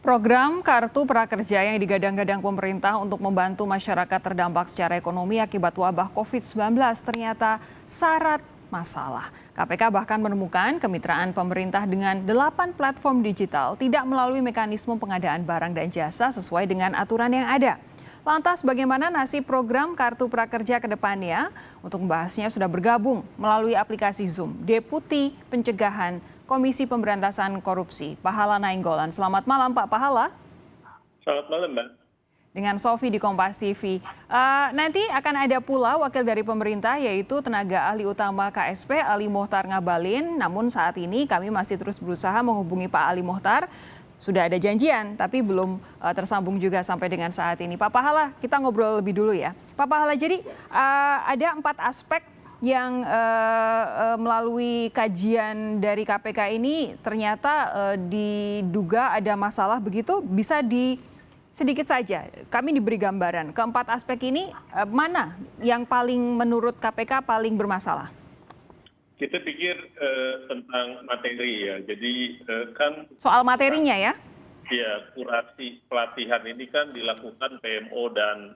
Program Kartu Prakerja yang digadang-gadang pemerintah untuk membantu masyarakat terdampak secara ekonomi akibat wabah COVID-19 ternyata syarat masalah. KPK bahkan menemukan kemitraan pemerintah dengan 8 platform digital tidak melalui mekanisme pengadaan barang dan jasa sesuai dengan aturan yang ada. Lantas bagaimana nasib program Kartu Prakerja ke depannya? Untuk membahasnya sudah bergabung melalui aplikasi Zoom, Deputi Pencegahan Komisi Pemberantasan Korupsi, Pahala Nainggolan. Selamat malam Pak Pahala. Selamat malam Mbak. Dengan Sofi di Kompas TV. Nanti akan ada pula wakil dari pemerintah yaitu tenaga ahli utama KSP Ali Mohtar Ngabalin. Namun saat ini kami masih terus berusaha menghubungi Pak Ali Mohtar. Sudah ada janjian tapi belum tersambung juga sampai dengan saat ini. Pak Pahala, kita ngobrol lebih dulu ya. Pak Pahala, jadi ada 4 aspek yang melalui kajian dari KPK ini ternyata diduga ada masalah begitu, bisa sedikit saja kami diberi gambaran. Keempat aspek ini mana yang paling menurut KPK paling bermasalah? Kita pikir tentang materi ya, jadi kan soal materinya ya? Ya, kurasi pelatihan ini kan dilakukan PMO dan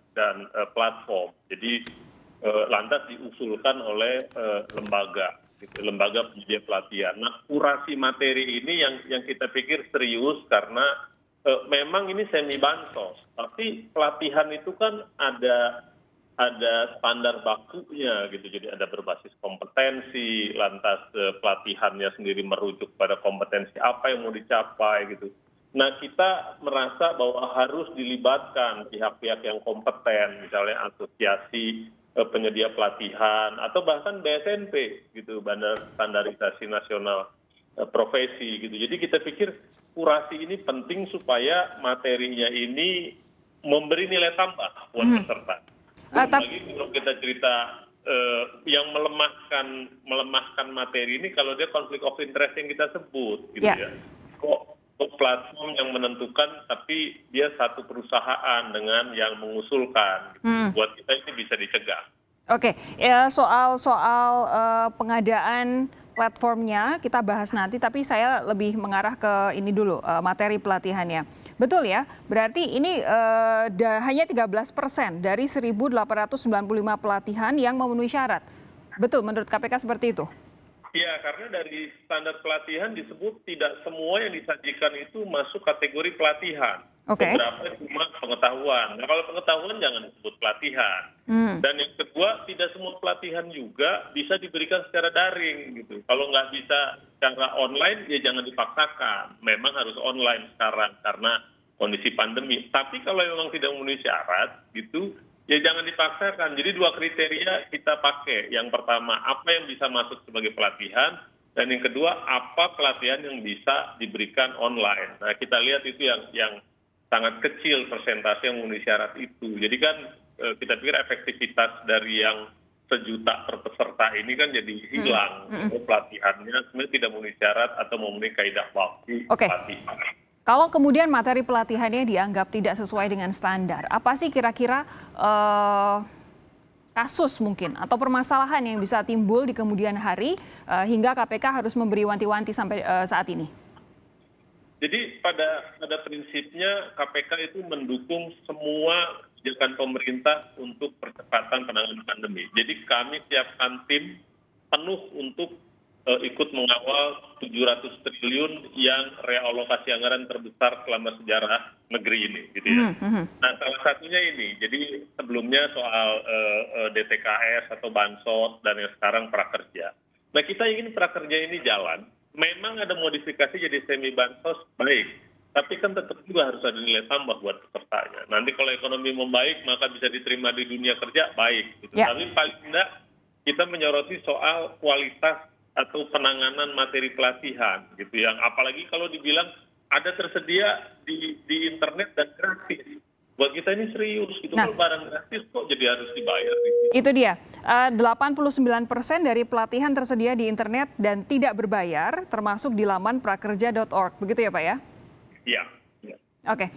platform. Jadi lantas diusulkan oleh lembaga penyedia pelatihan. Nah, kurasi materi ini yang kita pikir serius karena memang ini semi bansos, tapi pelatihan itu kan ada standar bakunya gitu. Jadi ada berbasis kompetensi, lantas pelatihannya sendiri merujuk pada kompetensi apa yang mau dicapai gitu. Nah, kita merasa bahwa harus dilibatkan pihak-pihak yang kompeten, misalnya asosiasi penyedia pelatihan atau bahkan BSNP gitu, Badan Standarisasi Nasional Profesi gitu. Jadi kita pikir kurasi ini penting supaya materinya ini memberi nilai tambah buat peserta. Lagi kalau kita cerita yang melemahkan materi ini kalau dia konflik of interest yang kita sebut gitu ya. Kok platform yang menentukan tapi dia satu perusahaan dengan yang mengusulkan gitu. Buat kita ini bisa dicegah. Oke, soal pengadaan platformnya kita bahas nanti, tapi saya lebih mengarah ke ini dulu, materi pelatihannya. Betul ya, berarti ini hanya 13% dari 1.895 pelatihan yang memenuhi syarat. Betul menurut KPK seperti itu? Ya, karena dari standar pelatihan disebut tidak semua yang disajikan itu masuk kategori pelatihan. Beberapa cuma pengetahuan. Nah, kalau pengetahuan jangan disebut pelatihan. Dan yang kedua, tidak semua pelatihan juga bisa diberikan secara daring gitu. Kalau nggak bisa secara online, ya jangan dipaksakan. Memang harus online sekarang karena kondisi pandemi. Tapi kalau memang tidak memenuhi syarat gitu, ya jangan dipaksakan. Jadi 2 kriteria kita pakai. Yang pertama, apa yang bisa masuk sebagai pelatihan. Dan yang kedua, apa pelatihan yang bisa diberikan online. Nah, kita lihat itu yang sangat kecil persentase yang memenuhi syarat itu. Jadi kan kita pikir efektivitas dari yang 1 juta per peserta ini kan jadi hilang. Pelatihannya sebenarnya tidak memenuhi syarat atau memenuhi kaidah waktu pelatihan. Kalau kemudian materi pelatihannya dianggap tidak sesuai dengan standar, apa sih kira-kira kasus mungkin atau permasalahan yang bisa timbul di kemudian hari hingga KPK harus memberi wanti-wanti sampai saat ini? Jadi pada prinsipnya KPK itu mendukung semua kebijakan pemerintah untuk percepatan penanganan pandemi. Jadi kami siapkan tim penuh untuk ikut mengawal 700 triliun yang realokasi anggaran terbesar selama sejarah negeri ini gitu ya. Nah, salah satunya ini. Jadi sebelumnya soal DTKS atau bansos dan yang sekarang prakerja. Nah, kita ingin prakerja ini jalan. Memang ada modifikasi jadi semi bansos baik. Tapi kan tetap juga harus ada nilai tambah buat pesertanya. Nanti kalau ekonomi membaik maka bisa diterima di dunia kerja baik gitu. Tapi paling tidak kita menyoroti soal kualitas atau penanganan materi pelatihan gitu yang apalagi kalau dibilang ada tersedia di internet dan gratis. Buat kita ini serius gitu. Kalau barang gratis kok jadi harus dibayar gitu. Itu dia, 89% dari pelatihan tersedia di internet dan tidak berbayar termasuk di laman prakerja.org. Begitu ya Pak ya? Iya. Oke,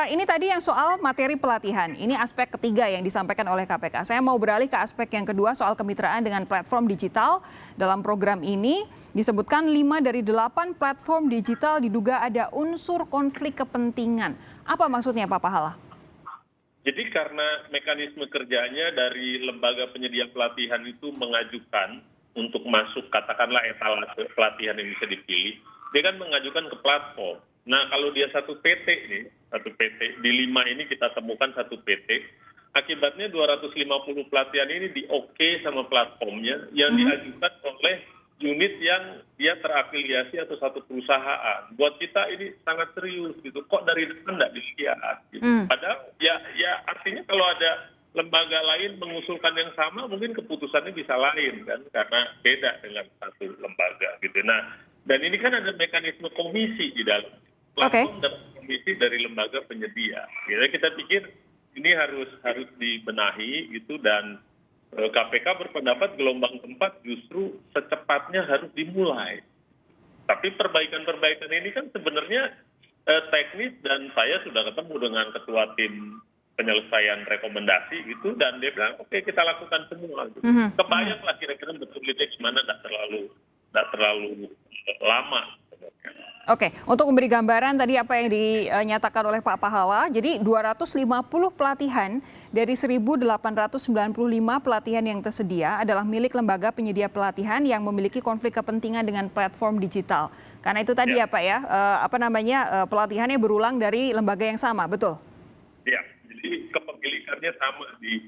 ini tadi yang soal materi pelatihan. Ini aspek ketiga yang disampaikan oleh KPK. Saya mau beralih ke aspek yang kedua soal kemitraan dengan platform digital. Dalam program ini disebutkan 5 dari 8 platform digital diduga ada unsur konflik kepentingan. Apa maksudnya Pak Pahala? Jadi karena mekanisme kerjanya dari lembaga penyedia pelatihan itu mengajukan untuk masuk katakanlah etalase pelatihan yang bisa dipilih, dia kan mengajukan ke platform. Nah kalau dia satu PT nih, satu PT di 5 ini kita temukan satu PT, akibatnya 250 pelatihan ini di oke sama platformnya yang diajukan oleh unit yang dia terafiliasi atau satu perusahaan. Buat kita ini sangat serius gitu. Kok dari depan nggak dilihat? Gitu. Padahal ya artinya kalau ada lembaga lain mengusulkan yang sama, mungkin keputusannya bisa lain kan, karena beda dengan satu lembaga gitu. Nah, dan ini kan ada mekanisme komisi di dalam platform dan komisi dari lembaga penyedia. Jadi kita pikir ini harus dibenahi gitu dan KPK berpendapat gelombang keempat justru secepatnya harus dimulai. Tapi perbaikan-perbaikan ini kan sebenarnya teknis dan saya sudah ketemu dengan ketua tim penyelesaian rekomendasi gitu dan dia bilang oke kita lakukan semua. Gitu. Kebayanglah kira-kira betulnya gimana tidak terlalu lama. Oke, untuk memberi gambaran tadi apa yang dinyatakan oleh Pak Pahala, jadi 250 pelatihan dari 1.895 pelatihan yang tersedia adalah milik lembaga penyedia pelatihan yang memiliki konflik kepentingan dengan platform digital. Karena itu tadi ya Pak ya, pelatihannya berulang dari lembaga yang sama, betul? Ya, jadi kepemilikannya sama di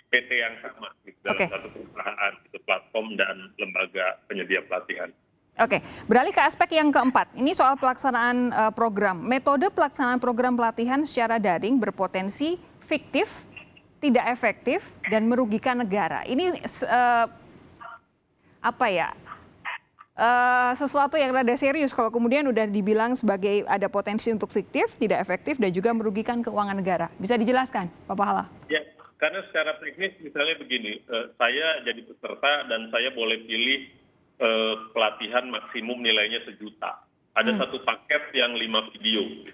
PT yang sama gitu, dalam satu perusahaan, itu platform dan lembaga penyedia pelatihan. Oke, beralih ke aspek yang keempat. Ini soal pelaksanaan program. Metode pelaksanaan program pelatihan secara daring berpotensi fiktif, tidak efektif, dan merugikan negara. Ini sesuatu yang rada serius kalau kemudian udah dibilang sebagai ada potensi untuk fiktif, tidak efektif, dan juga merugikan keuangan negara. Bisa dijelaskan, Pak Pahala? Ya, karena secara teknis misalnya begini, saya jadi peserta dan saya boleh pilih pelatihan maksimum nilainya 1 juta. Ada satu paket yang 5 video.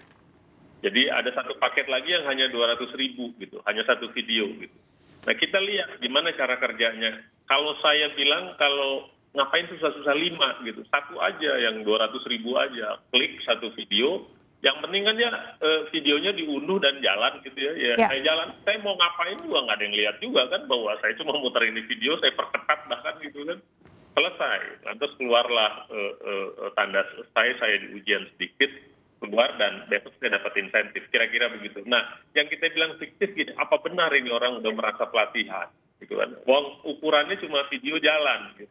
Jadi ada satu paket lagi yang hanya 200.000 gitu, hanya satu video gitu. Nah kita lihat gimana cara kerjanya. Kalau saya bilang kalau ngapain susah-susah 5 gitu, satu aja yang 200.000 aja, klik satu video. Yang penting kan ya videonya diunduh dan jalan gitu ya. Saya jalan, saya mau ngapain juga nggak ada yang lihat juga kan bahwa saya cuma muter ini video, saya perketat bahkan gitu kan. Selesai, lantas keluarlah tanda selesai, saya di ujian sedikit, keluar dan besok saya dapat insentif, kira-kira begitu. Nah, yang kita bilang fiktif gini, apa benar ini orang udah merasa pelatihan, gitu kan? Wong ukurannya cuma video jalan, gitu.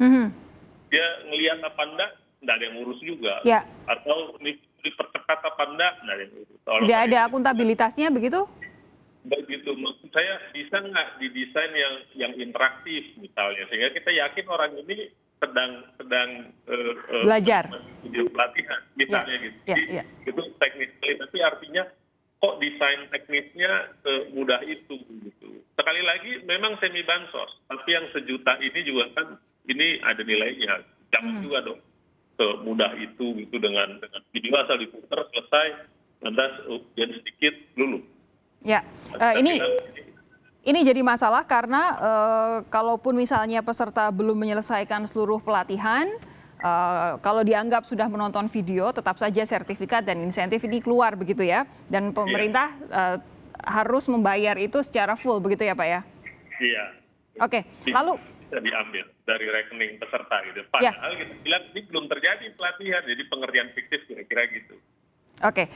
Dia ngelihat apa enggak ada yang ngurus juga. Atau dipercepat apa enggak ada yang ngurus. Tidak ada akuntabilitasnya begitu? Begitu, maksud saya bisa nggak didesain yang interaktif misalnya, sehingga kita yakin orang ini sedang belajar video pelatihan misalnya gitu. Jadi itu teknis sekali, tapi artinya kok desain teknisnya semudah itu gitu. Sekali lagi memang semi bansos, tapi yang 1 juta ini juga kan ini ada nilainya. Jangan juga dong semudah itu gitu dengan video asal diputar selesai, lantas jadi sedikit lulu. Ya, ini jadi masalah karena kalaupun misalnya peserta belum menyelesaikan seluruh pelatihan, kalau dianggap sudah menonton video, tetap saja sertifikat dan insentif ini keluar begitu ya. Dan pemerintah harus membayar itu secara full begitu ya Pak ya? Iya. Oke, lalu bisa diambil dari rekening peserta gitu. Padahal kita bilang ini belum terjadi pelatihan, jadi pengertian fiktif kira-kira gitu. Oke,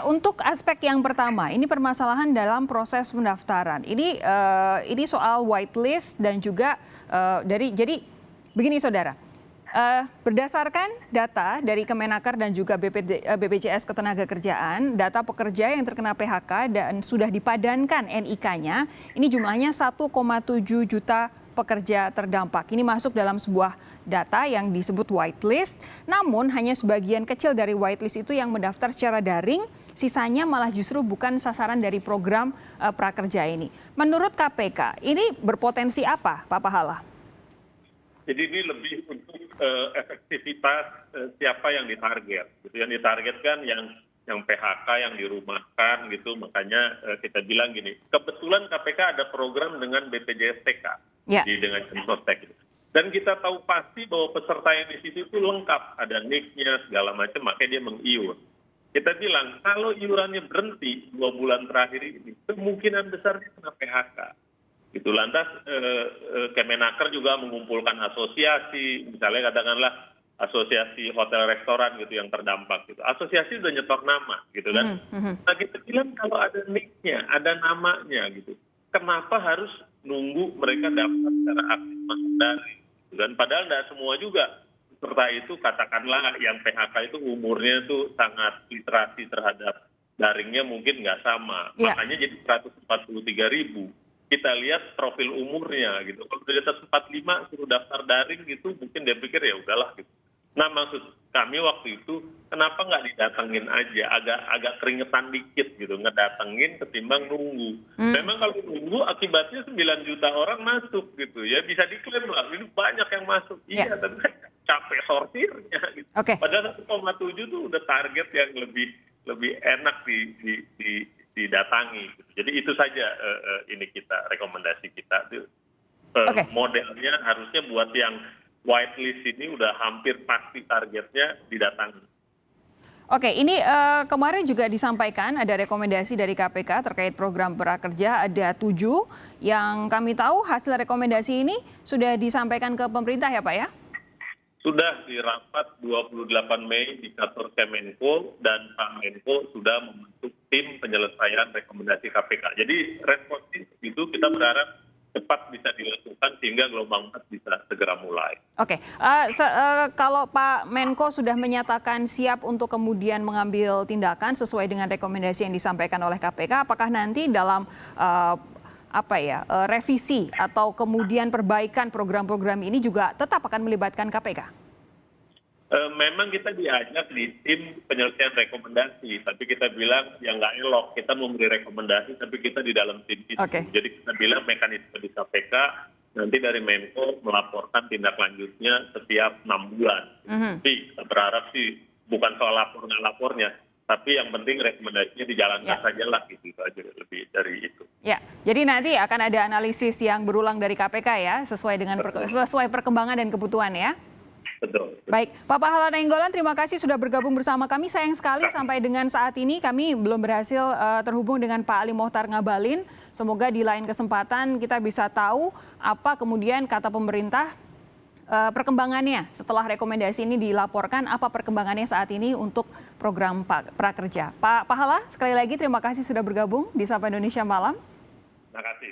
untuk aspek yang pertama, ini permasalahan dalam proses pendaftaran. Ini soal whitelist dan juga jadi begini saudara, berdasarkan data dari Kemenaker dan juga BPJS Ketenagakerjaan, data pekerja yang terkena PHK dan sudah dipadankan NIK-nya, ini jumlahnya 1,7 juta pekerja terdampak. Ini masuk dalam sebuah data yang disebut whitelist, namun hanya sebagian kecil dari whitelist itu yang mendaftar secara daring, sisanya malah justru bukan sasaran dari program prakerja ini. Menurut KPK, ini berpotensi apa, Pak Pahala? Jadi ini lebih untuk efektivitas siapa yang ditarget. Yang ditargetkan yang yang PHK, yang dirumahkan gitu. Makanya kita bilang gini, kebetulan KPK ada program dengan BPJS TK, Ya. jadi dengan Kemsostek gitu. Dan kita tahu pasti bahwa peserta yang di situ itu lengkap, ada NIK-nya segala macam, makanya dia mengiur. Kita bilang kalau iurannya berhenti 2 bulan terakhir ini, kemungkinan besar dia kena PHK. Gitu. Lantas Kemenaker juga mengumpulkan asosiasi, misalnya katakanlah asosiasi hotel restoran gitu yang terdampak gitu. Asosiasi udah nyetor nama gitu kan. Nah kita bilang kalau ada nicknya, ada namanya gitu. Kenapa harus nunggu mereka dapat secara aktif masuk daring? Gitu kan. Padahal tidak semua juga serta itu katakanlah yang PHK itu umurnya itu sangat literasi terhadap daringnya mungkin nggak sama. Ya. Makanya jadi 143.000. Kita lihat profil umurnya gitu. Kalau di atas 45 suruh daftar daring gitu, mungkin dia pikir ya udahlah gitu. Nah maksud kami waktu itu kenapa nggak didatengin aja, agak keringetan dikit gitu, ngedatengin ketimbang nunggu. Memang kalau nunggu akibatnya 9 juta orang masuk gitu ya, bisa diklaim lah, ini banyak yang masuk. Iya, tapi kan capek sortirnya gitu. Padahal 1,7 tuh udah target yang lebih enak didatangi. Gitu. Jadi itu saja ini rekomendasi kita. Modelnya harusnya buat yang whitelist ini udah hampir pasti targetnya didatangi. Oke, ini kemarin juga disampaikan ada rekomendasi dari KPK terkait program prakerja, ada 7 yang kami tahu hasil rekomendasi ini sudah disampaikan ke pemerintah ya Pak ya? Sudah di rapat 28 Mei di kantor Kemenko dan Pak Menko sudah membentuk tim penyelesaian rekomendasi KPK. Jadi responsif itu kita berharap cepat bisa dilakukan sehingga gelombang 4 bisa segera mulai. Oke, kalau Pak Menko sudah menyatakan siap untuk kemudian mengambil tindakan sesuai dengan rekomendasi yang disampaikan oleh KPK, apakah nanti dalam revisi atau kemudian perbaikan program-program ini juga tetap akan melibatkan KPK? Memang kita diajak di tim penyelesaian rekomendasi, tapi kita bilang ya nggak elok, kita memberi rekomendasi, tapi kita di dalam tim itu. Jadi kita bilang mekanisme di KPK, nanti dari Menko melaporkan tindak lanjutnya setiap 6 bulan. Jadi kita berharap sih bukan soal lapor nggak lapornya, tapi yang penting rekomendasinya dijalankan saja lah, gitu aja, lebih dari itu. Ya, jadi nanti akan ada analisis yang berulang dari KPK ya, sesuai dengan sesuai perkembangan dan kebutuhan ya. Betul. Baik, Pak Pahala Nainggolan, terima kasih sudah bergabung bersama kami. Sayang sekali sampai dengan saat ini kami belum berhasil terhubung dengan Pak Ali Mohtar Ngabalin. Semoga di lain kesempatan kita bisa tahu apa kemudian kata pemerintah perkembangannya setelah rekomendasi ini dilaporkan, apa perkembangannya saat ini untuk program prakerja. Pak Pahala, sekali lagi terima kasih sudah bergabung di Sapa Indonesia Malam. Terima kasih.